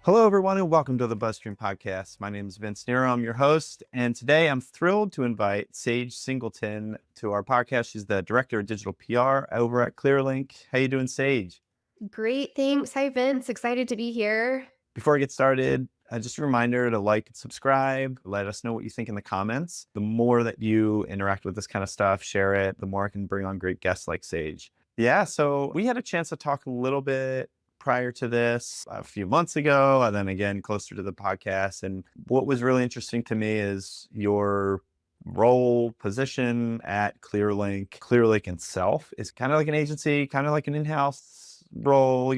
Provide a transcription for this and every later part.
Hello, everyone, and welcome to the BuzzStream Podcast. My name is Vince Nero. I'm your host, and today I'm thrilled to invite Sage Singleton to our podcast. She's the director of digital PR over at Clearlink. How you doing, Sage? Great, thanks. Hi, Vince. Excited to be here. Before I get started, just a reminder to like and subscribe. Let us know what you think in the comments. The more that you interact with this kind of stuff, share it, the more I can bring on great guests like Sage. Yeah, so we had a chance to talk a little bit prior to this a few months ago, and then again closer to the podcast. And what was really interesting to me is your role position at Clearlink. Clearlink itself is kind of like an agency, kind of like an in-house role.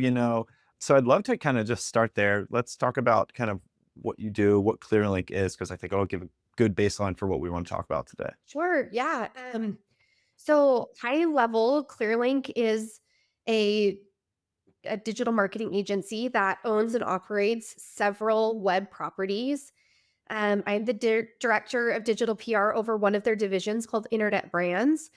So I'd love to kind of just start there. Let's talk about kind of what you do, what Clearlink is, because I think it'll give a good baseline for what we want to talk about today. Sure. Yeah. So high level, Clearlink is a, a digital marketing agency that owns and operates several web properties. I'm the director of digital PR over one of their divisions called Internet Brands.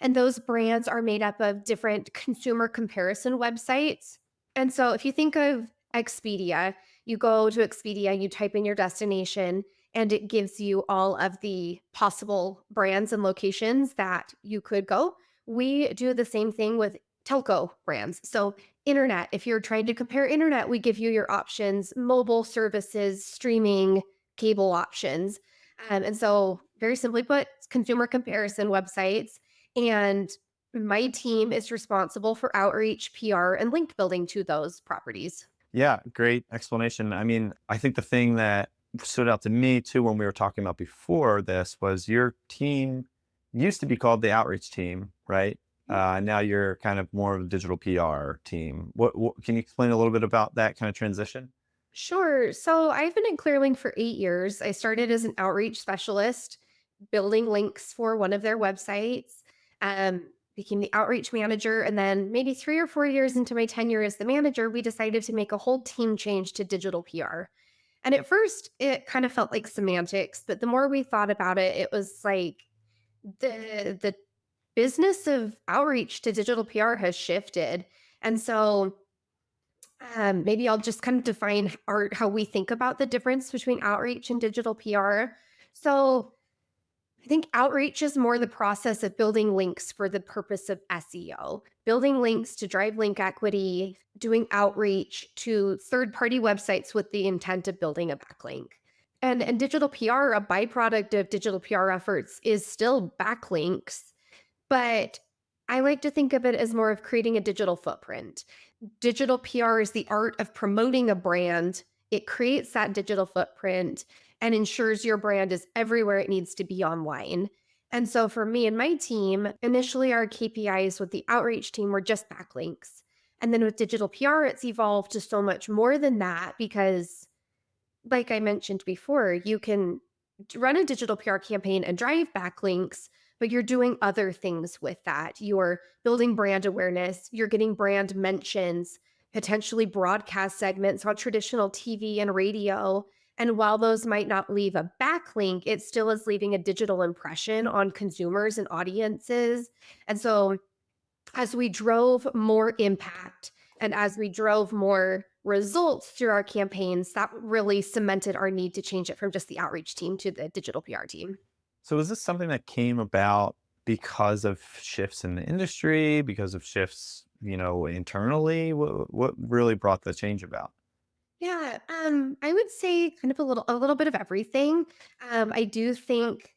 And those brands are made up of different consumer comparison websites. And so if you think of Expedia, you go to Expedia, you type in your destination, and it gives you all of the possible brands and locations that you could go. We do the same thing with telco brands. So, internet, if you're trying to compare internet, we give you your options, mobile services, streaming, cable options. And so, very simply put, consumer comparison websites and my team is responsible for outreach, PR, and link building to those properties. Yeah, great explanation. I mean, I think the thing that stood out to me too when we were talking about before this was your team used to be called the outreach team, right? Now you're kind of more of a digital PR team. What can you explain a little bit about that kind of transition? Sure. So I've been at Clearlink for 8 years. I started as an outreach specialist, building links for one of their websites, um, became the outreach manager. And then maybe 3 or 4 years into my tenure as the manager, we decided to make a whole team change to digital PR. And at first, it kind of felt like semantics, but the more we thought about it, it was like the business of outreach to digital PR has shifted. And so maybe I'll just kind of define how we think about the difference between outreach and digital PR. So I think outreach is more the process of building links for the purpose of SEO, building links to drive link equity, doing outreach to third party websites with the intent of building a backlink. And digital PR, a byproduct of digital PR efforts, is still backlinks, but I like to think of it as more of creating a digital footprint. Digital PR is the art of promoting a brand. It creates that digital footprint and ensures your brand is everywhere it needs to be online. And so for me and my team, initially our KPIs with the outreach team were just backlinks. And then with digital PR, it's evolved to so much more than that because, like I mentioned before, you can run a digital PR campaign and drive backlinks, but you're doing other things with that. You're building brand awareness, you're getting brand mentions, potentially broadcast segments on traditional TV and radio. And while those might not leave a backlink, it still is leaving a digital impression on consumers and audiences. And so as we drove more impact and as we drove more results through our campaigns, that really cemented our need to change it from just the outreach team to the digital PR team. So is this something that came about because of shifts in the industry, because of shifts, internally? What really brought the change about? Yeah, I would say kind of a little bit of everything. I do think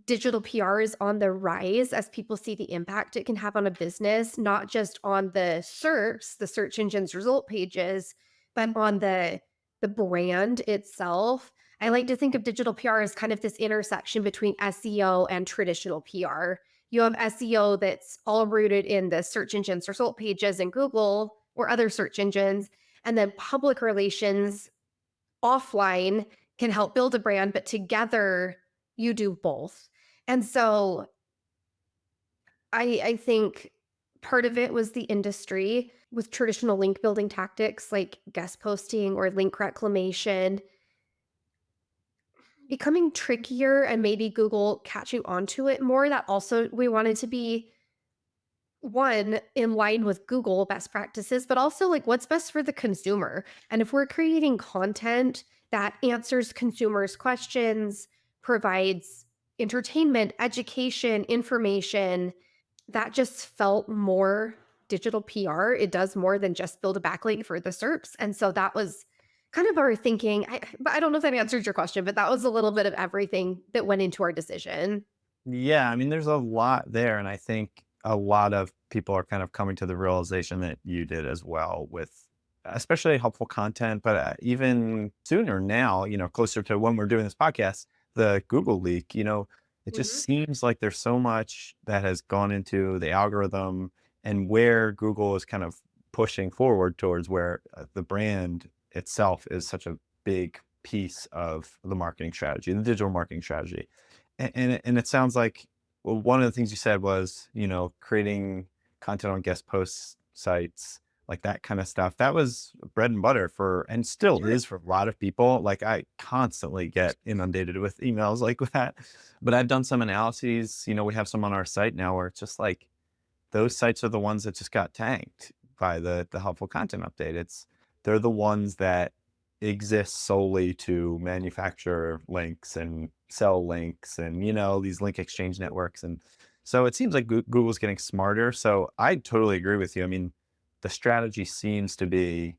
digital PR is on the rise as people see the impact it can have on a business, not just on the search engine's result pages, but on the brand itself. I like to think of digital PR as kind of this intersection between SEO and traditional PR. You have SEO that's all rooted in the search engine's result pages in Google or other search engines, and then public relations offline can help build a brand, but together you do both. And so I think part of it was the industry with traditional link building tactics like guest posting or link reclamation becoming trickier and maybe Google catching onto it more. That also we wanted to be one, in line with Google best practices, but also like what's best for the consumer. And if we're creating content that answers consumers' questions, provides entertainment, education, information, that just felt more digital PR. It does more than just build a backlink for the SERPs. And so that was kind of our thinking. But I don't know if that answers your question, but that was a little bit of everything that went into our decision. Yeah, I mean, there's a lot there, and I think a lot of people are kind of coming to the realization that you did as well with especially helpful content, but even sooner now, closer to when we're doing this podcast, the Google leak, it just Mhm. seems like there's so much that has gone into the algorithm and where Google is kind of pushing forward towards where the brand itself is such a big piece of the marketing strategy, the digital marketing strategy. And it sounds like, well, one of the things you said was, creating content on guest post sites, like that kind of stuff. That was bread and butter for, and still Sure. is for a lot of people. Like I constantly get inundated with emails like that. But I've done some analyses, we have some on our site now where it's just like those sites are the ones that just got tanked by the helpful content update. They're the ones that exist solely to manufacture links and sell links and these link exchange networks. And so it seems like Google's getting smarter. So I totally agree with you. I mean, the strategy seems to be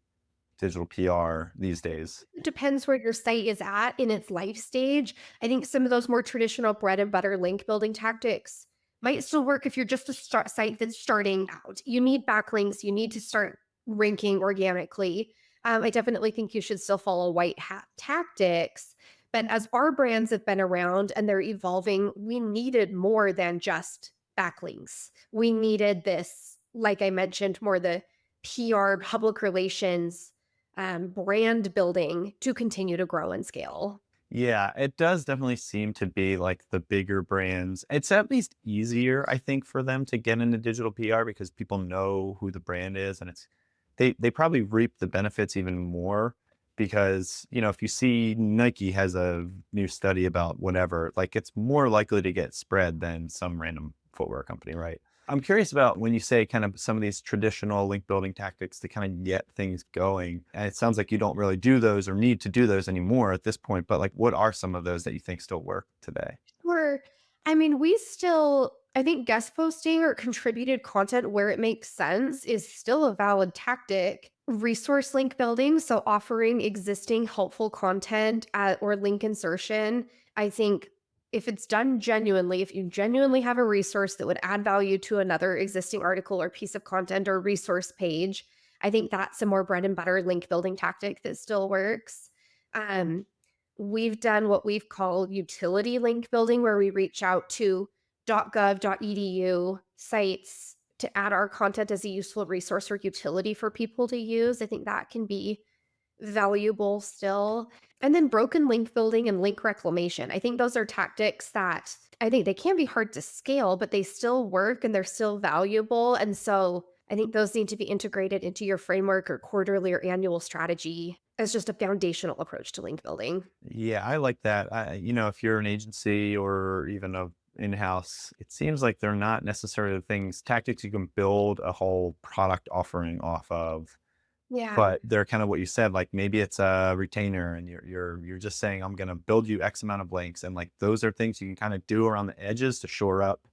digital PR these days. It depends where your site is at in its life stage. I think some of those more traditional bread and butter link building tactics might still work if you're just a site that's starting out. You need backlinks, you need to start ranking organically. I definitely think you should still follow white hat tactics. But as our brands have been around and they're evolving, we needed more than just backlinks. We needed this, like I mentioned, more the PR, public relations, brand building to continue to grow and scale. Yeah, it does definitely seem to be like the bigger brands. It's at least easier, I think, for them to get into digital PR because people know who the brand is and they probably reap the benefits even more because, if you see Nike has a new study about whatever, like it's more likely to get spread than some random footwear company, right? I'm curious about when you say kind of some of these traditional link building tactics to kind of get things going. And it sounds like you don't really do those or need to do those anymore at this point, but like what are some of those that you think still work today? Sure. I mean, we still, I think guest posting or contributed content where it makes sense is still a valid tactic. Resource link building, so offering existing helpful content or link insertion. I think if it's done genuinely, if you genuinely have a resource that would add value to another existing article or piece of content or resource page, I think that's a more bread and butter link building tactic that still works. Um, we've done what we've called utility link building, where we reach out to .gov.edu sites to add our content as a useful resource or utility for people to use. I think that can be valuable still. And then broken link building and link reclamation. I think those are tactics that I think they can be hard to scale, but they still work and they're still valuable. And so I think those need to be integrated into your framework or quarterly or annual strategy as just a foundational approach to link building. Yeah, I like that. If you're an agency or even a in-house, it seems like they're not necessarily the things, tactics you can build a whole product offering off of. Yeah. But they're kind of what you said, like maybe it's a retainer and you're just saying, I'm gonna build you X amount of links. And like those are things you can kind of do around the edges to shore up,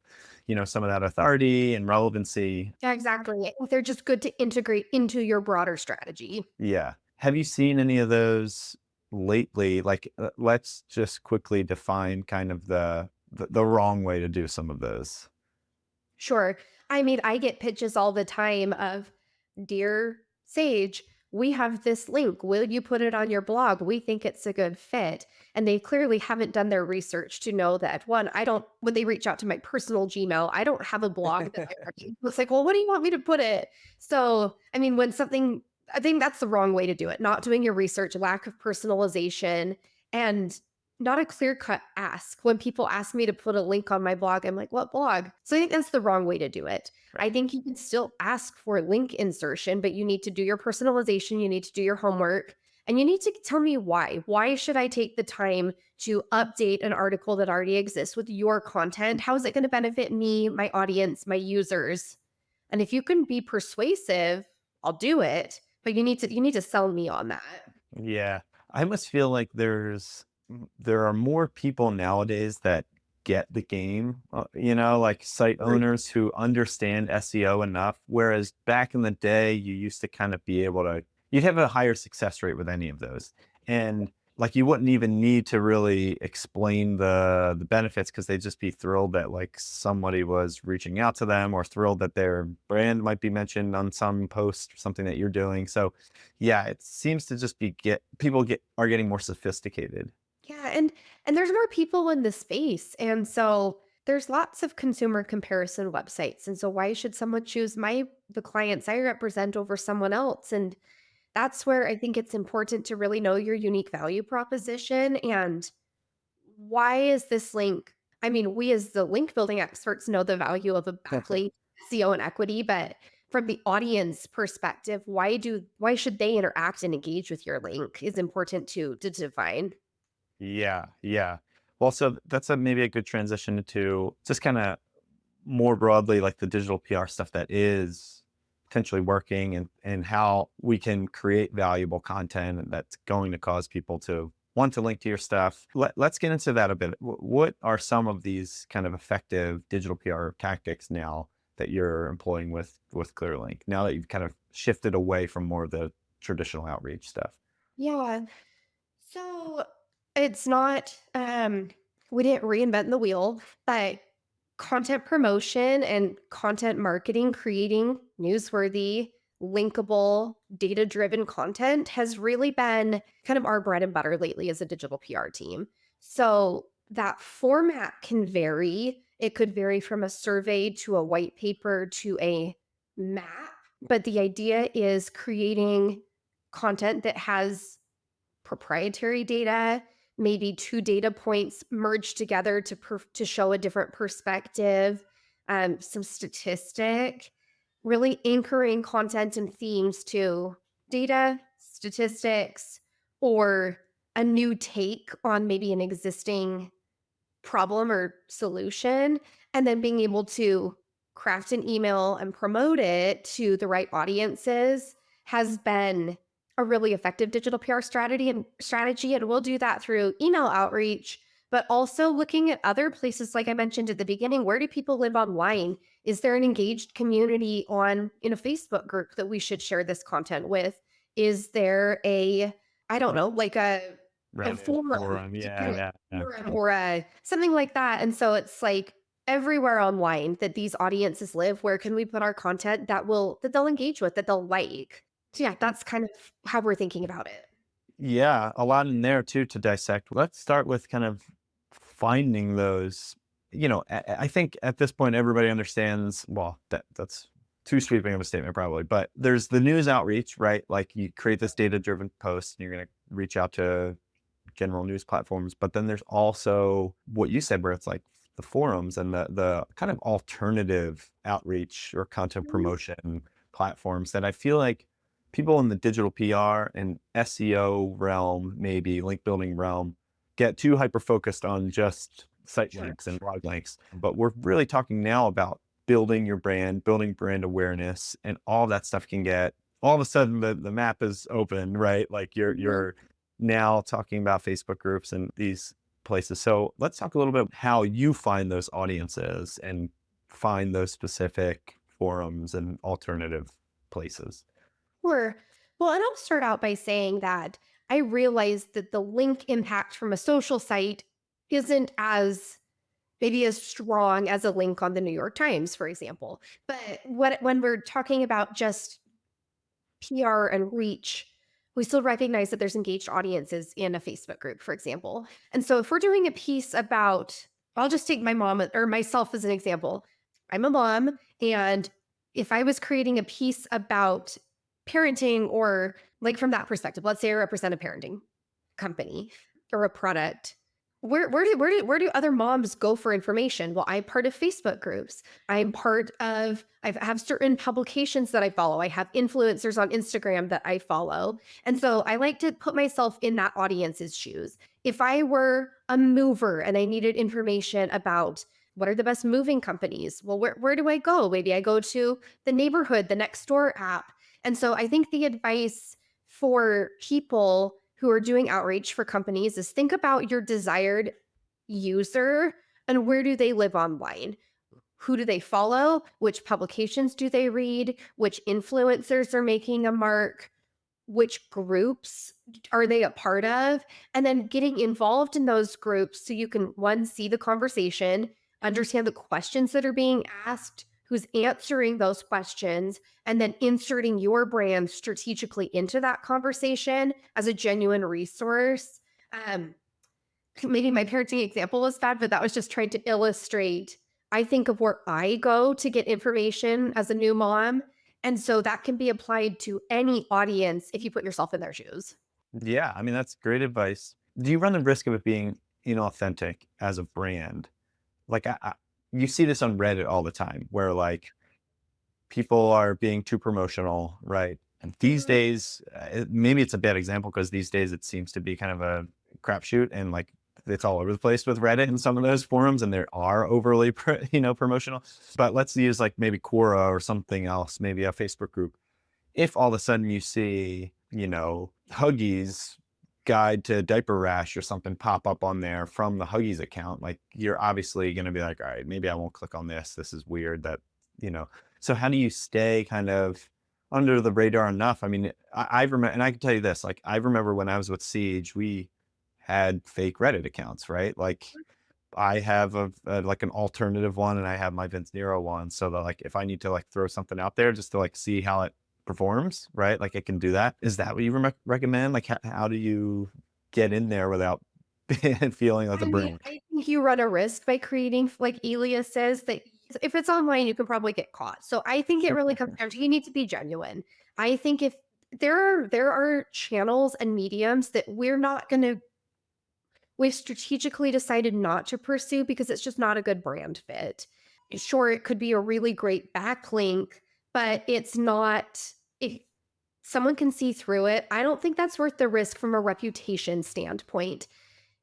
some of that authority and relevancy. Yeah, exactly. I think they're just good to integrate into your broader strategy. Yeah. Have you seen any of those lately? Like let's just quickly define kind of the wrong way to do some of those. Sure. I mean, I get pitches all the time of, "Dear Sage, we have this link. Will you put it on your blog? We think it's a good fit." And they clearly haven't done their research to know that one, I don't, when they reach out to my personal Gmail, I don't have a blog that I already. It's like, well, what do you want me to put it? So, I mean, when something, I think that's the wrong way to do it. Not doing your research, lack of personalization, and not a clear cut ask. When people ask me to put a link on my blog, I'm like, what blog? So I think that's the wrong way to do it. I think you can still ask for link insertion, but you need to do your personalization, you need to do your homework, and you need to tell me why. Why should I take the time to update an article that already exists with your content? How is it going to benefit me, my audience, my users? And if you can be persuasive, I'll do it. But you need to sell me on that. Yeah. I almost feel like there are more people nowadays that get the game, like site Right. owners who understand SEO enough. Whereas back in the day, you used to kind of be able to, you'd have a higher success rate with any of those. And like you wouldn't even need to really explain the benefits because they'd just be thrilled that like somebody was reaching out to them or thrilled that their brand might be mentioned on some post or something that you're doing. So yeah, it seems to just be are getting more sophisticated. Yeah, and there's more people in the space, and so there's lots of consumer comparison websites, and so why should someone choose the clients I represent over someone else? And that's where I think it's important to really know your unique value proposition and why is this link? I mean, we as the link building experts know the value of a backlink, SEO, and equity, but from the audience perspective, why should they interact and engage with your link is important to define. Yeah, yeah. Well, so that's maybe a good transition to just kind of more broadly, like the digital PR stuff that is potentially working and how we can create valuable content that's going to cause people to want to link to your stuff. Let's get into that a bit. What are some of these kind of effective digital PR tactics now that you're employing with Clearlink, now that you've kind of shifted away from more of the traditional outreach stuff? Yeah. So it's not we didn't reinvent the wheel, but content promotion and content marketing, creating newsworthy, linkable, data-driven content has really been kind of our bread and butter lately as a digital PR team. So that format can vary. It could vary from a survey to a white paper to a map, but the idea is creating content that has proprietary data, maybe two data points merged together to show a different perspective, some statistic, really anchoring content and themes to data, statistics, or a new take on maybe an existing problem or solution, and then being able to craft an email and promote it to the right audiences has been a really effective digital PR strategy, and we'll do that through email outreach, but also looking at other places like I mentioned at the beginning. Where do people live online? Is there an engaged community on in a Facebook group that we should share this content with? Is there a I don't know, like a Reddit forum, forum. to Yeah, kind of yeah, yeah. forum or a something like that. And so it's like everywhere online that these audiences live, where can we put our content that they'll engage with, that they'll like? So yeah, that's kind of how we're thinking about it. Yeah, a lot in there too to dissect. Let's start with kind of finding those. I think at this point everybody understands. Well, that's too sweeping of a statement probably, but there's the news outreach, right? Like you create this data-driven post, and you're going to reach out to general news platforms. But then there's also what you said, where it's like the forums and the kind of alternative outreach or content Mhm. promotion platforms that I feel like people in the digital PR and SEO realm, maybe link building realm, get too hyper focused on just site Sure. links and blog links. But we're really talking now about building your brand, building brand awareness, and all that stuff can get all of a sudden the map is open, right? Like Mhm. you're now talking about Facebook groups and these places. So let's talk a little bit how you find those audiences and find those specific forums and alternative places. Sure. Well, and I'll start out by saying that I realize that the link impact from a social site isn't as maybe as strong as a link on the New York Times, for example. But when we're talking about just PR and reach, we still recognize that there's engaged audiences in a Facebook group, for example. And so if we're doing a piece about, I'll just take my mom or myself as an example. I'm a mom, and if I was creating a piece about parenting or like from that perspective, let's say I represent a parenting company or a product. Where do other moms go for information? Well, I'm part of Facebook groups. I have certain publications that I follow. I have influencers on Instagram that I follow. And so I like to put myself in that audience's shoes. If I were a mover and I needed information about what are the best moving companies? Well, where do I go? Maybe I go to the neighborhood, the next door app. And so I think the advice for people who are doing outreach for companies is think about your desired user and where do they live online? Who do they follow? Which publications do they read? Which influencers are making a mark? Which groups are they a part of? And then getting involved in those groups so you can, one, see the conversation, understand the questions that are being asked, who's answering those questions, and then inserting your brand strategically into that conversation as a genuine resource. Um, Maybe my parenting example was bad, but that was just trying to illustrate. I think of where I go to get information as a new mom. And so that can be applied to any audience if you put yourself in their shoes. Yeah, I mean, that's great advice. Do you run the risk of it being inauthentic as a brand? Like, you see this on Reddit all the time, where like people are being too promotional, right? And these Mhm. days, maybe it's a bad example because these days it seems to be kind of a crapshoot, and like it's all over the place with Reddit and some of those forums, and they are overly, promotional. But let's use like maybe Quora or something else, maybe a Facebook group. If all of a sudden you see, Huggies guide to diaper rash or something pop up on there from the Huggies account, like you're obviously going to be like, all right, maybe I won't click on this. This is weird that, you know. So how do you stay kind of under the radar enough? I mean, I remember, and I can tell you this, like I remember when I was with Siege, we had fake Reddit accounts, right? Like I have like an alternative one and I have my Vince Nero one. So that like if I need to like throw something out there just to like see how it performs, right? Like it can do that. Is that what you recommend? Like how do you get in there without feeling like a I mean, brand? I think you run a risk by creating, like Elia says, that if it's online, you can probably get caught. So I think it really comes down to you need to be genuine. I think if there are channels and mediums that we've strategically decided not to pursue because it's just not a good brand fit. Sure, it could be a really great backlink, but it's not, if someone can see through it, I don't think that's worth the risk from a reputation standpoint.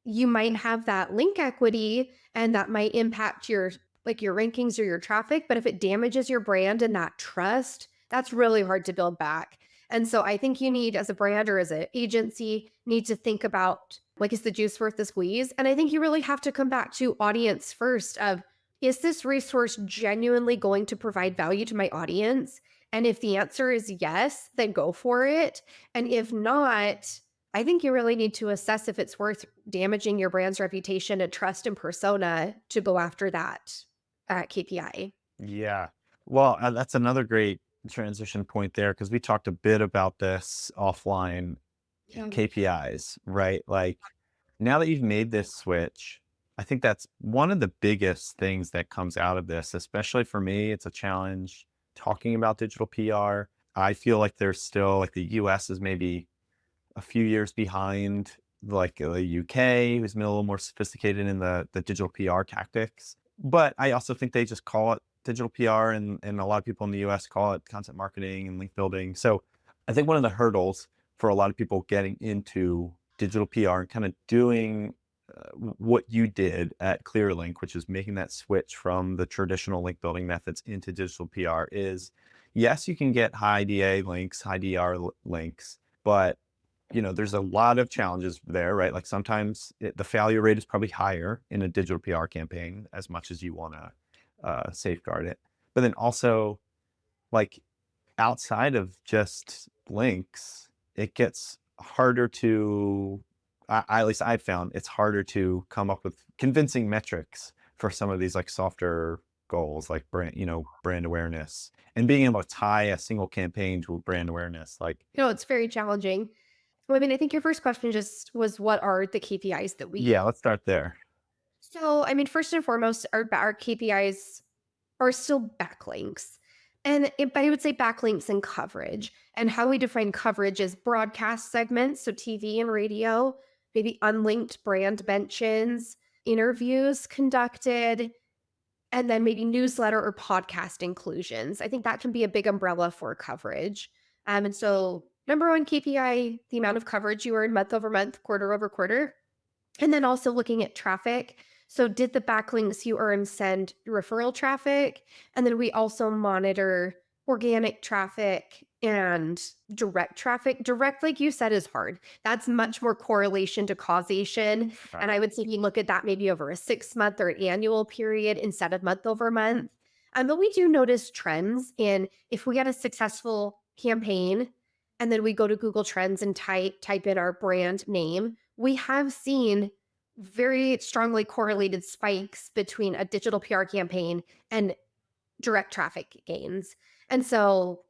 You might have that link equity and that might impact your rankings or your traffic, but if it damages your brand and that trust, that's really hard to build back. And so I think you need, as a brand or as an agency, need to think about, like, is the juice worth the squeeze? And I think you really have to come back to audience first of, is this resource genuinely going to provide value to my audience? And if the answer is yes, then go for it. And if not, I think you really need to assess if it's worth damaging your brand's reputation and trust and persona to go after that KPI. Yeah. Well, that's another great transition point there because we talked a bit about this offline. Yeah. KPIs, right? Like now that you've made this switch, I think that's one of the biggest things that comes out of this, especially for me. It's a challenge talking about digital PR. I feel like there's still like the US is maybe a few years behind like the UK, who's been a little more sophisticated in the digital PR tactics. But I also think they just call it digital PR, and a lot of people in the US call it content marketing and link building. So I think one of the hurdles for a lot of people getting into digital PR and kind of doing what you did at Clearlink, which is making that switch from the traditional link building methods into digital PR, is yes, you can get high DA links, high DR links, but there's a lot of challenges there, right? Like sometimes the failure rate is probably higher in a digital PR campaign as much as you want to safeguard it. But then also, like outside of just links, it gets harder to, at least I've found it's harder to come up with convincing metrics for some of these like softer goals, like brand awareness and being able to tie a single campaign to brand awareness. Like, It's very challenging. Well, I mean, I think your first question just was what are the KPIs that we yeah, use? let's start there. So, I mean, first and foremost, our KPIs are still backlinks. But I would say backlinks and coverage. And how we define coverage is broadcast segments, so TV and radio, maybe unlinked brand mentions, interviews conducted, and then maybe newsletter or podcast inclusions. I think that can be a big umbrella for coverage. And so, number one KPI, the amount of coverage you earn month over month, quarter over quarter. And then also looking at traffic. So did the backlinks you earn send referral traffic? And then we also monitor organic traffic and direct traffic. Direct, like you said, is hard. That's much more correlation to causation. Right. And I would say you look at that maybe over a 6 month or an annual period instead of month over month. But we do notice trends in if we had a successful campaign and then we go to Google Trends and type in our brand name, we have seen very strongly correlated spikes between a digital PR campaign and direct traffic gains. And so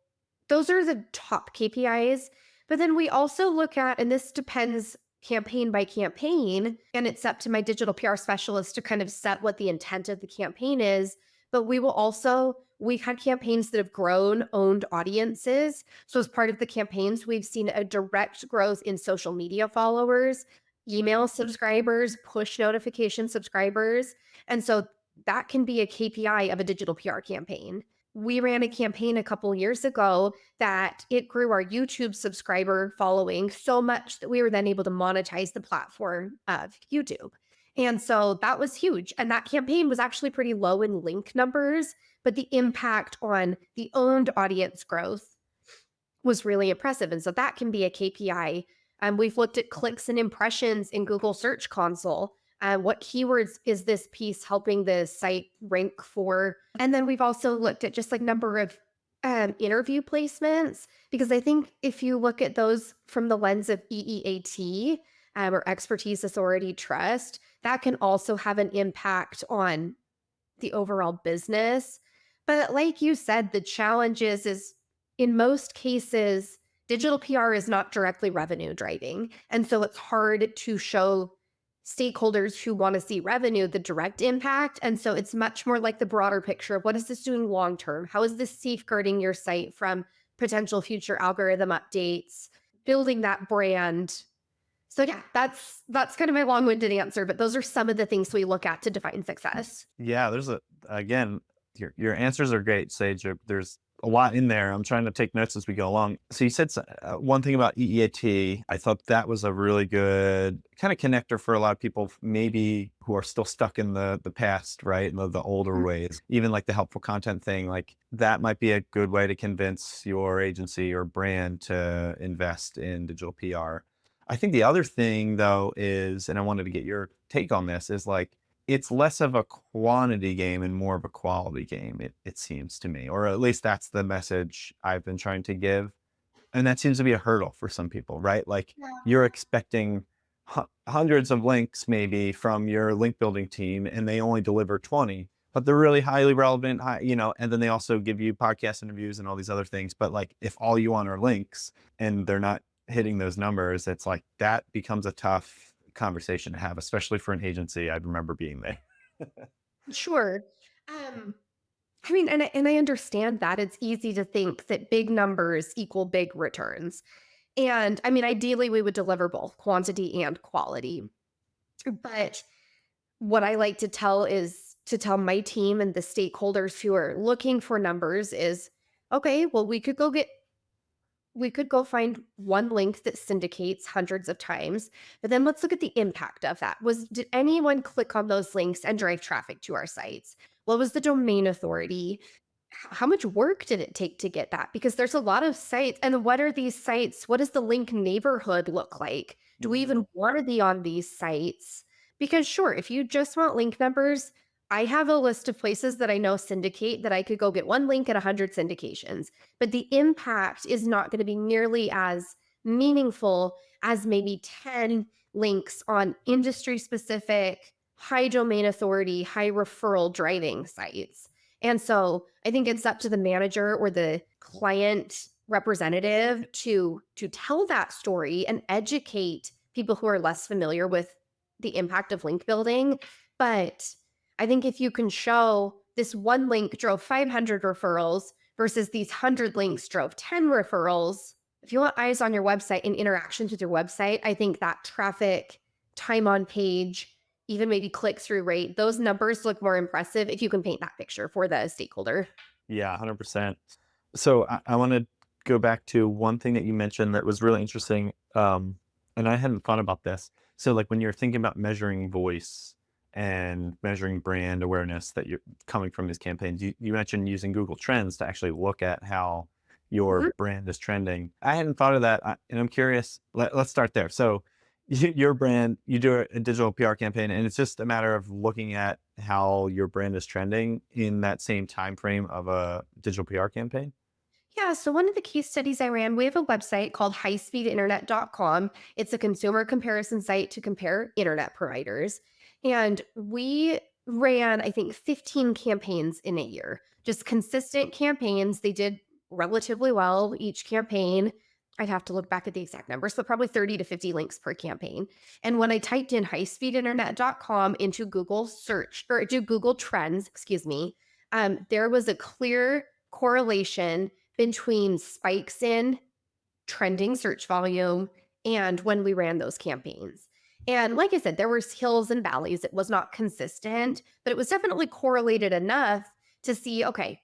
those are the top KPIs. But then we also look at, and this depends campaign by campaign, and it's up to my digital PR specialist to kind of set what the intent of the campaign is. But we've had campaigns that have grown owned audiences. So, as part of the campaigns, we've seen a direct growth in social media followers, email subscribers, push notification subscribers. And so that can be a KPI of a digital PR campaign. We ran a campaign a couple years ago that it grew our YouTube subscriber following so much that we were then able to monetize the platform of YouTube. And so that was huge. And that campaign was actually pretty low in link numbers, but the impact on the owned audience growth was really impressive. And so that can be a KPI. We've looked at clicks and impressions in Google Search Console. What keywords is this piece helping the site rank for? And then we've also looked at just like number of interview placements, because I think if you look at those from the lens of EEAT or expertise, authority, trust, that can also have an impact on the overall business. But like you said, the challenge is in most cases, digital PR is not directly revenue driving. And so it's hard to show stakeholders who want to see revenue the direct impact. And so it's much more like the broader picture of what is this doing long term? How is this safeguarding your site from potential future algorithm updates, building that brand? So yeah, that's kind of my long-winded answer, but those are some of the things we look at to define success. Yeah, again, your answers are great, Sage. There's a lot in there. I'm trying to take notes as we go along. So you said one thing about EEAT. I thought that was a really good kind of connector for a lot of people, maybe who are still stuck in the past, right? And the older ways, even like the helpful content thing, like that might be a good way to convince your agency or brand to invest in digital PR. I think the other thing though is, and I wanted to get your take on this, is like, it's less of a quantity game and more of a quality game, it seems to me, or at least that's the message I've been trying to give. And that seems to be a hurdle for some people, right? Like you're expecting hundreds of links maybe from your link building team and they only deliver 20, but they're really highly relevant, and then they also give you podcast interviews and all these other things. But like if all you want are links and they're not hitting those numbers, it's like that becomes a tough conversation to have, especially for an agency. I'd remember being there. Sure. I mean, and I understand that it's easy to think that big numbers equal big returns. And I mean, ideally, we would deliver both quantity and quality. But what I like to tell my team and the stakeholders who are looking for numbers is, okay, well, we could go find one link that syndicates hundreds of times, but then let's look at the impact of that. Did anyone click on those links and drive traffic to our sites? What was the domain authority? How much work did it take to get that? Because there's a lot of sites. And what are these sites? What does the link neighborhood look like? Do we even want to be on these sites? Because sure, if you just want link numbers, I have a list of places that I know syndicate that I could go get one link at 100 syndications, but the impact is not going to be nearly as meaningful as maybe 10 links on industry specific, high domain authority, high referral driving sites. And so I think it's up to the manager or the client representative to tell that story and educate people who are less familiar with the impact of link building. But I think if you can show this one link drove 500 referrals versus these 100 links drove 10 referrals, if you want eyes on your website and interactions with your website, I think that traffic, time on page, even maybe click through rate, those numbers look more impressive if you can paint that picture for the stakeholder. Yeah, 100%. So I want to go back to one thing that you mentioned that was really interesting. And I hadn't thought about this. So like when you're thinking about measuring voice and measuring brand awareness that you're coming from these campaigns. You mentioned using Google Trends to actually look at how your Mhm. brand is trending. I hadn't thought of that, and I'm curious. Let's start there. So, your brand, you do a digital PR campaign, and it's just a matter of looking at how your brand is trending in that same time frame of a digital PR campaign. Yeah, so one of the case studies I ran, we have a website called highspeedinternet.com. It's a consumer comparison site to compare internet providers. And we ran, I think, 15 campaigns in a year, just consistent campaigns. They did relatively well each campaign. I'd have to look back at the exact numbers, but probably 30 to 50 links per campaign. And when I typed in highspeedinternet.com into Google search or to Google Trends, excuse me, there was a clear correlation between spikes in trending search volume and when we ran those campaigns. And like I said, there were hills and valleys. It was not consistent, but it was definitely correlated enough to see, okay,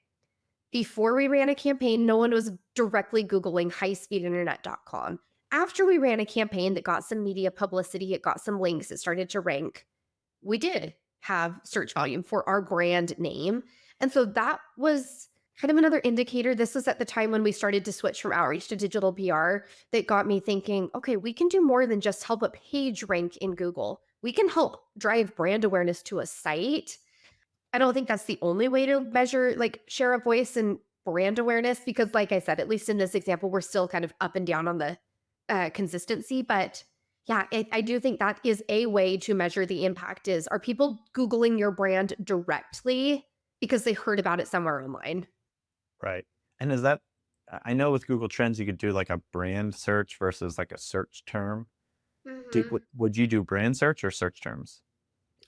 before we ran a campaign, no one was directly Googling highspeedinternet.com. After we ran a campaign that got some media publicity, it got some links, it started to rank, we did have search volume for our brand name. And so that was kind of another indicator. This was at the time when we started to switch from outreach to digital PR that got me thinking, okay, we can do more than just help a page rank in Google. We can help drive brand awareness to a site. I don't think that's the only way to measure like share of voice and brand awareness because, like I said, at least in this example, we're still kind of up and down on the consistency. But yeah, I do think that is a way to measure the impact is are people Googling your brand directly because they heard about it somewhere online? Right. And is that, I know with Google Trends, you could do like a brand search versus like a search term. Mhm. Would you do brand search or search terms?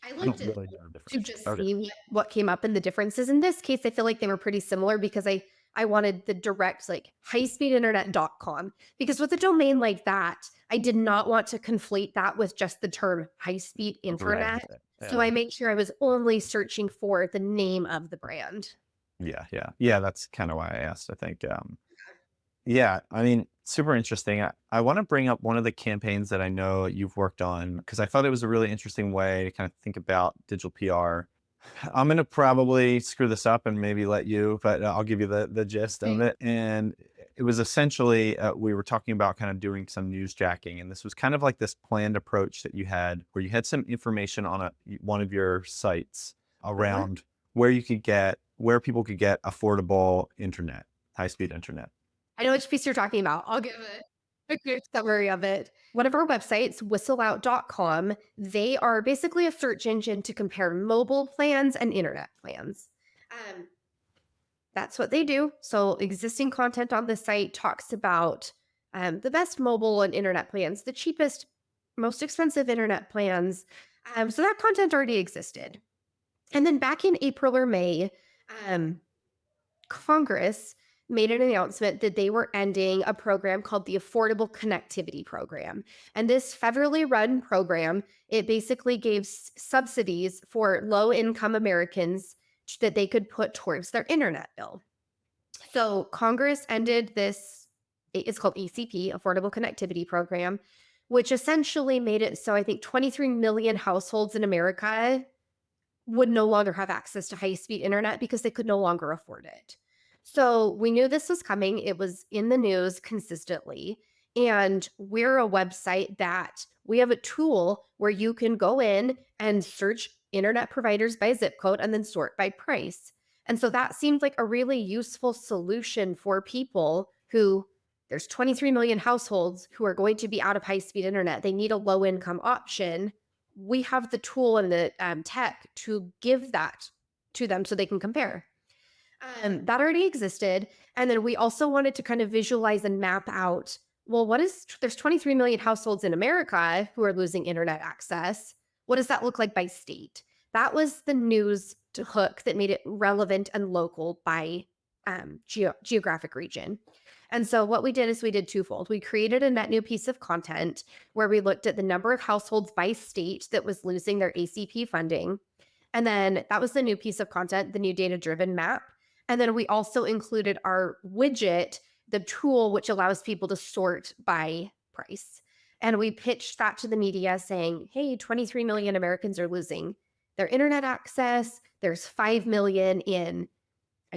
I I looked don't at really know the to difference. just Okay. see what came up and the differences. In this case, I feel like they were pretty similar because I wanted the direct like highspeedinternet.com because with a domain like that, I did not want to conflate that with just the term high speed Right. internet. So Yeah. I made sure I was only searching for the name of the brand. Yeah. Yeah. Yeah. That's kind of why I asked, I think. Yeah. I mean, super interesting. I want to bring up one of the campaigns that I know you've worked on because I thought it was a really interesting way to kind of think about digital PR. I'm gonna probably screw this up and maybe let you, but I'll give you the gist of Okay. it. And it was essentially we were talking about kind of doing some newsjacking, and this was kind of like this planned approach that you had, where you had some information on one of your sites Uh-huh. around where people could get affordable internet, high speed internet. I know which piece you're talking about. I'll give a quick summary of it. One of our websites, whistleout.com, they are basically a search engine to compare mobile plans and internet plans. Um, that's what they do. So, existing content on the site talks about the best mobile and internet plans, the cheapest, most expensive internet plans. So, that content already existed. And then back in April or May, um, Congress made an announcement that they were ending a program called the Affordable Connectivity Program. And this federally run program, it basically gave subsidies for low income Americans that they could put towards their internet bill. So Congress ended this, it's called ACP, Affordable Connectivity Program, which essentially made it so I think 23 million households in America would no longer have access to high speed internet because they could no longer afford it. So we knew this was coming. It was in the news consistently. And we're a website that we have a tool where you can go in and search internet providers by zip code and then sort by price. And so that seemed like a really useful solution for people who there's 23 million households who are going to be out of high speed internet. They need a low income option. We have the tool and the tech to give that to them so they can compare. That already existed. And then we also wanted to kind of visualize and map out well, there's 23 million households in America who are losing internet access. What does that look like by state? That was the news to hook that made it relevant and local by geographic region. And so what we did is we did twofold. We created a net new piece of content where we looked at the number of households by state that was losing their ACP funding. And then that was the new piece of content, the new data driven map. And then we also included our widget, the tool which allows people to sort by price. And we pitched that to the media saying, hey, 23 million Americans are losing their internet access. There's 5 million in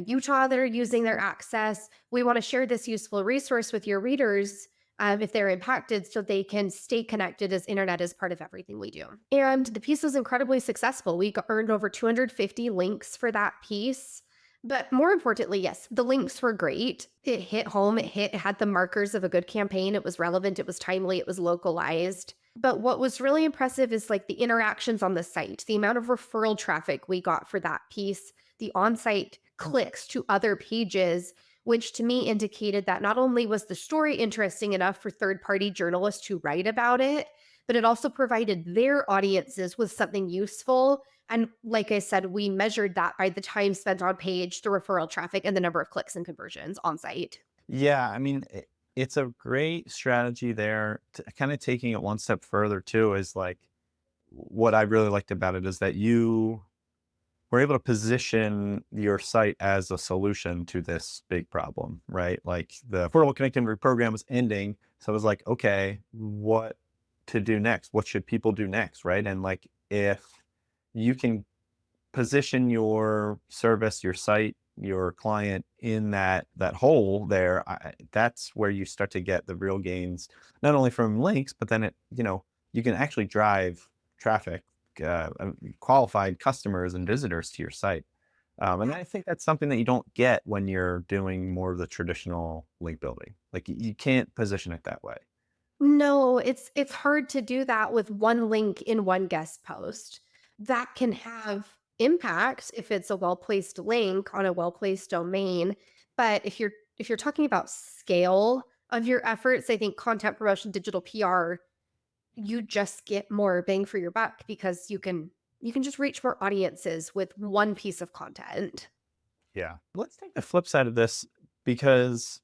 Utah that are using their access. We want to share this useful resource with your readers if they're impacted so they can stay connected as internet is part of everything we do. And the piece was incredibly successful. Earned over 250 links for that piece. But more importantly, yes, the links were great. It hit home. It had the markers of a good campaign. It was relevant. It was timely. It was localized. But what was really impressive is like the interactions on the site, the amount of referral traffic we got for that piece, the on-site clicks to other pages, which to me indicated that not only was the story interesting enough for third-party journalists to write about it, but it also provided their audiences with something useful. And like I said, we measured that by the time spent on page, the referral traffic, and the number of clicks and conversions on site. Yeah, I mean, it's a great strategy there. Kind of taking it one step further too is like what I really liked about it is that you were able to position your site as a solution to this big problem, right? Like the Affordable Connectivity program was ending. So it was like, okay, what to do next? What should people do next, right? And like if you can position your service, your site, your client in that hole there, that's where you start to get the real gains, not only from links, but then you can actually drive traffic, qualified customers and visitors to your site. And I think that's something that you don't get when you're doing more of the traditional link building. Like you can't position it that way. No, it's hard to do that with one link in one guest post. That can have impact if it's a well-placed link on a well-placed domain, but if you're talking about scale of your efforts, I think content promotion, digital PR, you just get more bang for your buck because you can just reach more audiences with one piece of content. Yeah. Let's take the flip side of this because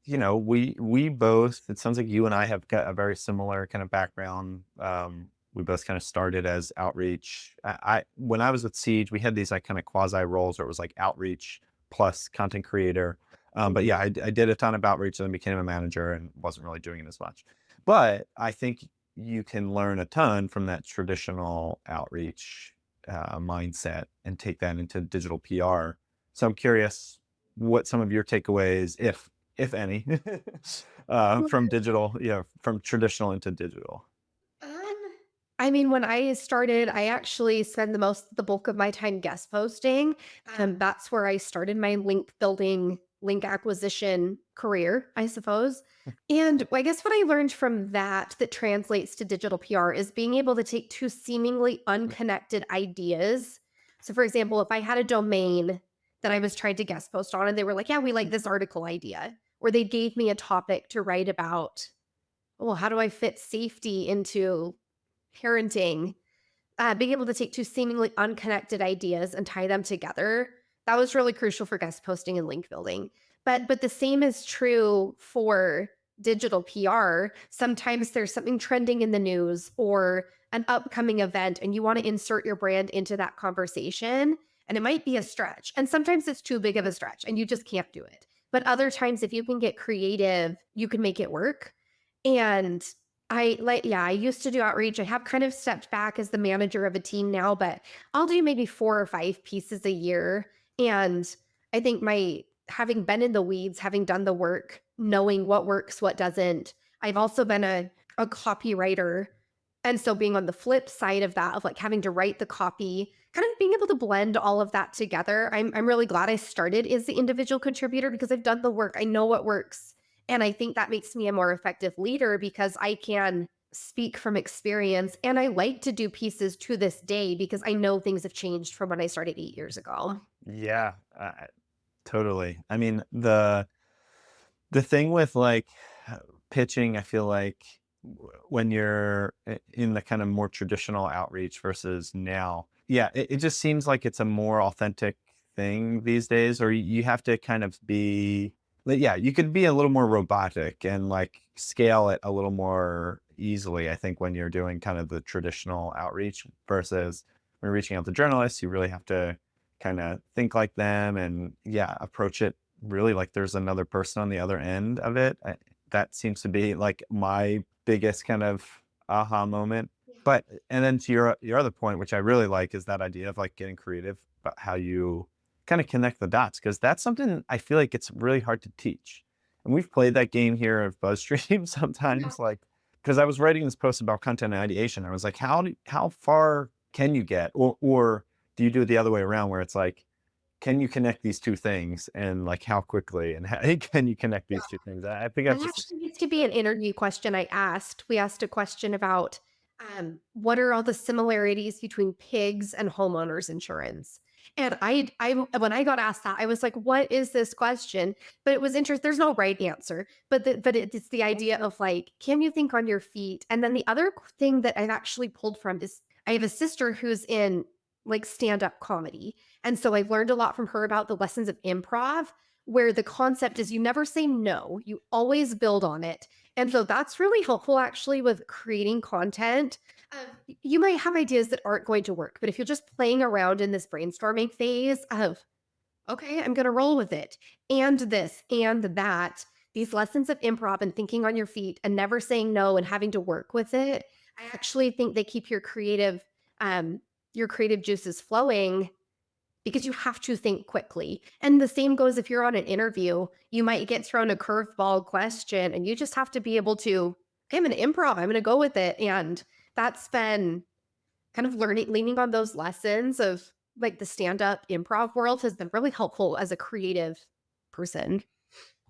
we both, it sounds like you and I have got a very similar kind of background. We both kind of started as outreach. When I was with Siege, we had these like kind of quasi roles where it was like outreach plus content creator. But yeah, I did a ton of outreach and then became a manager and wasn't really doing it as much. But I think you can learn a ton from that traditional outreach mindset and take that into digital PR. So I'm curious what some of your takeaways, if any, from digital, from traditional into digital. Um, I mean, when I started, I actually spend the bulk of my time guest posting. That's where I started my link building, link acquisition career, I suppose. And I guess what I learned from that translates to digital PR is being able to take two seemingly unconnected ideas. So, for example, if I had a domain that I was trying to guest post on, and they were like, "Yeah, we like this article idea," or they gave me a topic to write about, well, how do I fit safety into parenting? Being able to take two seemingly unconnected ideas and tie them together, that was really crucial for guest posting and link building. But the same is true for digital PR. Sometimes there's something trending in the news or an upcoming event, and you want to insert your brand into that conversation. And it might be a stretch. And sometimes it's too big of a stretch and you just can't do it. But other times, if you can get creative, you can make it work. And I used to do outreach. I have kind of stepped back as the manager of a team now, but I'll do maybe 4 or 5 pieces a year. And I think my having been in the weeds, having done the work, knowing what works, what doesn't. I've also been a copywriter. And so being on the flip side of that, of like having to write the copy, kind of being able to blend all of that together. I'm really glad I started as the individual contributor because I've done the work. I know what works. And I think that makes me a more effective leader because I can speak from experience. And I like to do pieces to this day because I know things have changed from when I started 8 years ago. Yeah, totally. I mean, the thing with like pitching, I feel like when you're in the kind of more traditional outreach versus now, yeah, it just seems like it's a more authentic thing these days, or you have to kind of be, yeah, you could be a little more robotic and like scale it a little more easily. I think when you're doing kind of the traditional outreach versus when you're reaching out to journalists, you really have to kind of think like them and yeah, approach it really like there's another person on the other end of it. That seems to be like my biggest kind of aha moment. But and then to your other point, which I really like, is that idea of like getting creative about how you kind of connect the dots, because that's something I feel like it's really hard to teach. And we've played that game here of BuzzStream Yeah. sometimes, like because I was writing this post about content ideation. I was like, how far can you get, or do you do it the other way around, where it's like, can you connect these two things, and like how quickly, and how can you connect these two things? I think That that's just actually used to be an interview question I asked. We asked a question about what are all the similarities between pigs and homeowners insurance? And when I got asked that, I was like, "What is this question?" But it was interesting. There's no right answer, but it's the idea of like, can you think on your feet? And then the other thing that I've actually pulled from is I have a sister who's in like stand up comedy, and so I've learned a lot from her about the lessons of improv where the concept is you never say no, you always build on it. And so that's really helpful actually with creating content. You might have ideas that aren't going to work, but if you're just playing around in this brainstorming phase of, okay, I'm going to roll with it, and this and that, these lessons of improv and thinking on your feet and never saying no and having to work with it, I actually think they keep your creative juices flowing because you have to think quickly. And the same goes if you're on an interview, you might get thrown a curveball question and you just have to be able to, okay, I'm going to improv, I'm going to go with it. And that's been kind of leaning on those lessons of like the stand up improv world has been really helpful as a creative person.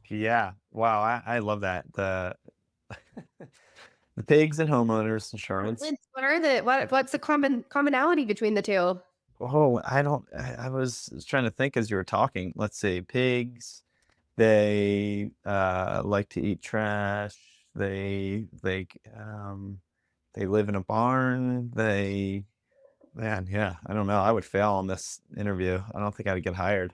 yeah. Wow, I love that. The pigs and homeowners insurance. What are what's the commonality between the two? Oh, I don't. I was trying to think as you were talking. Let's see, pigs. They like to eat trash. They live in a barn. Man, yeah. I don't know. I would fail on this interview. I don't think I would get hired.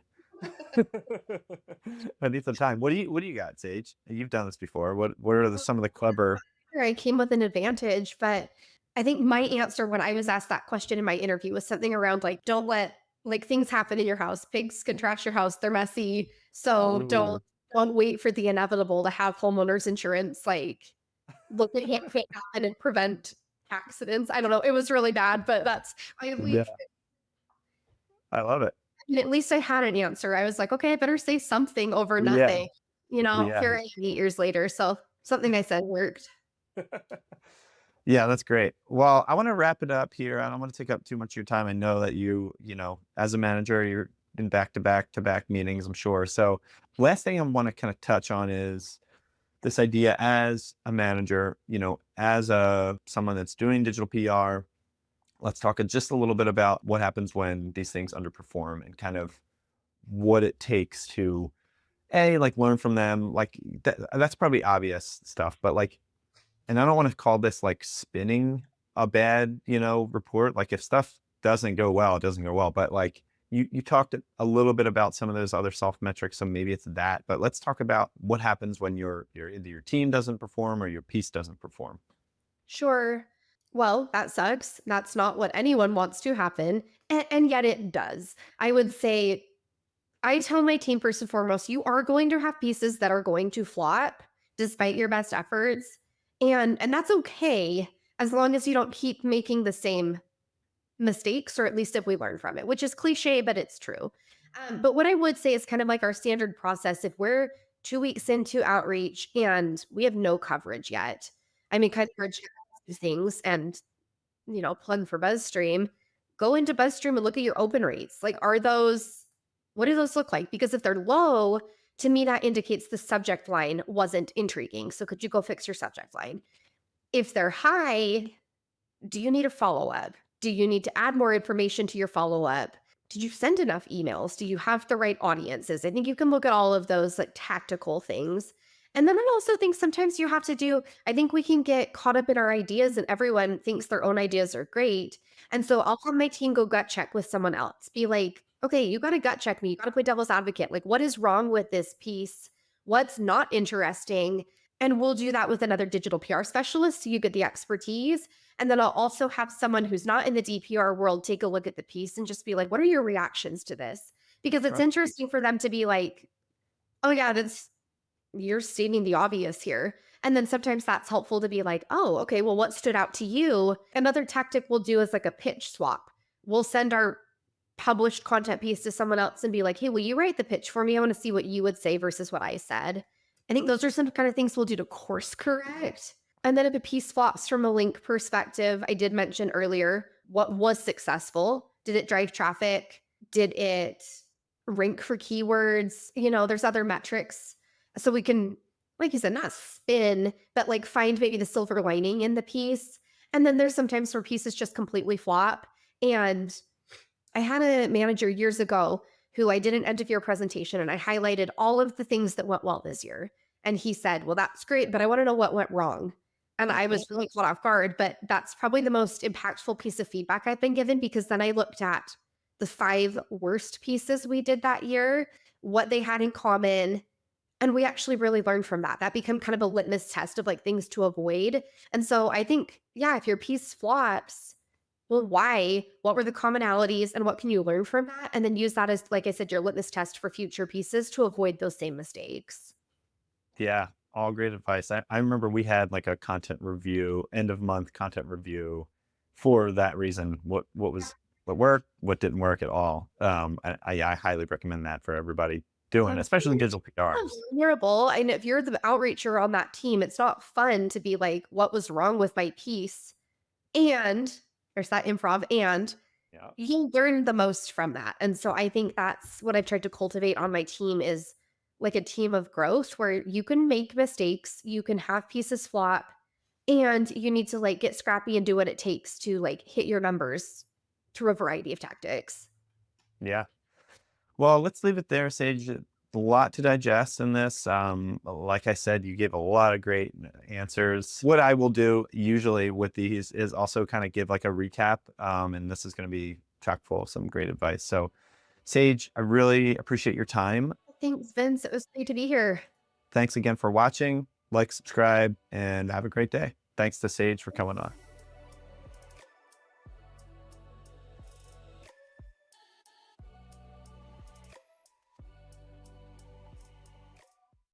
I need some time. What do you got, Sage? You've done this before. What are some of the clever? I came with an advantage, but I think my answer when I was asked that question in my interview was something around like, don't let like things happen in your house. Pigs can trash your house. They're messy. So Ooh, don't wait for the inevitable to have homeowners insurance like look at it happen and prevent accidents. I don't know. It was really bad, but yeah, I love it. at least I had an answer. I was like, okay, I better say something over Yeah, nothing. You know, yeah. here I am 8 years later. So something I said worked. Yeah, that's great. Well, I want to wrap it up here. I don't want to take up too much of your time. I know that as a manager, you're in back-to-back meetings, I'm sure. So, last thing I want to kind of touch on is this idea as a manager, as someone that's doing digital PR. Let's talk just a little bit about what happens when these things underperform, and kind of what it takes to like learn from them. Like that's probably obvious stuff, but like, and I don't want to call this like spinning a bad, report. Like if stuff doesn't go well, it doesn't go well. But like you talked a little bit about some of those other soft metrics, so maybe it's that. But let's talk about what happens when either your team doesn't perform or your piece doesn't perform. Sure. Well, that sucks. That's not what anyone wants to happen. And yet it does. I would say, I tell my team first and foremost, you are going to have pieces that are going to flop despite your best efforts. And that's okay as long as you don't keep making the same mistakes, or at least if we learn from it, which is cliche, but it's true. But what I would say is kind of like our standard process. If we're 2 weeks into outreach and we have no coverage yet, I mean, kind of our things and plug for BuzzStream, go into BuzzStream and look at your open rates. Like, what do those look like? Because if they're low, to me, that indicates the subject line wasn't intriguing. So could you go fix your subject line? If they're high, do you need a follow up? Do you need to add more information to your follow up? Did you send enough emails? Do you have the right audiences? I think you can look at all of those like tactical things. And then I also think sometimes you have to I think we can get caught up in our ideas and everyone thinks their own ideas are great. And so I'll have my team go gut check with someone else. Be like, okay, you got to gut check me. You got to play devil's advocate. Like, what is wrong with this piece? What's not interesting? And we'll do that with another digital PR specialist so you get the expertise. And then I'll also have someone who's not in the DPR world take a look at the piece and just be like, what are your reactions to this? Because it's Right. interesting for them to be like, oh, yeah, you're stating the obvious here. And then sometimes that's helpful to be like, oh, okay, well, what stood out to you? Another tactic we'll do is like a pitch swap. We'll send our published content piece to someone else and be like, hey, will you write the pitch for me? I want to see what you would say versus what I said. I think those are some kind of things we'll do to course correct. And then if a piece flops from a link perspective, I did mention earlier what was successful. Did it drive traffic? Did it rank for keywords? There's other metrics. So we can, like you said, not spin, but like find maybe the silver lining in the piece. And then there's sometimes where pieces just completely flop. And I had a manager years ago who I did an end of year presentation and I highlighted all of the things that went well this year. And he said, well, that's great, but I want to know what went wrong. And I was really caught off guard, but that's probably the most impactful piece of feedback I've been given because then I looked at the 5 worst pieces we did that year, what they had in common, and we actually really learned from that. That became kind of a litmus test of like things to avoid. And so I think, yeah, if your piece flops, well, why? What were the commonalities and what can you learn from that? And then use that as, like I said, your litmus test for future pieces to avoid those same mistakes. Yeah, all great advice. I remember we had like a content review, end of month content review for that reason. What worked, what didn't work at all. I highly recommend that for everybody doing, especially in digital PRs. Vulnerable. And if you're the outreacher on that team, it's not fun to be like, what was wrong with my piece? And there's that improv, and Yeah. you learn the most from that. And so I think that's what I've tried to cultivate on my team is like a team of growth where you can make mistakes, you can have pieces flop, and you need to like get scrappy and do what it takes to like hit your numbers through a variety of tactics. Yeah. Well, let's leave it there, Sage. A lot to digest in this. Like I said, you gave a lot of great answers. What I will do usually with these is also kind of give like a recap. And this is going to be chock full of some great advice. So, Sage, I really appreciate your time. Thanks, Vince. It was great to be here. Thanks again for watching. Like, subscribe, and have a great day. Thanks to Sage for coming on.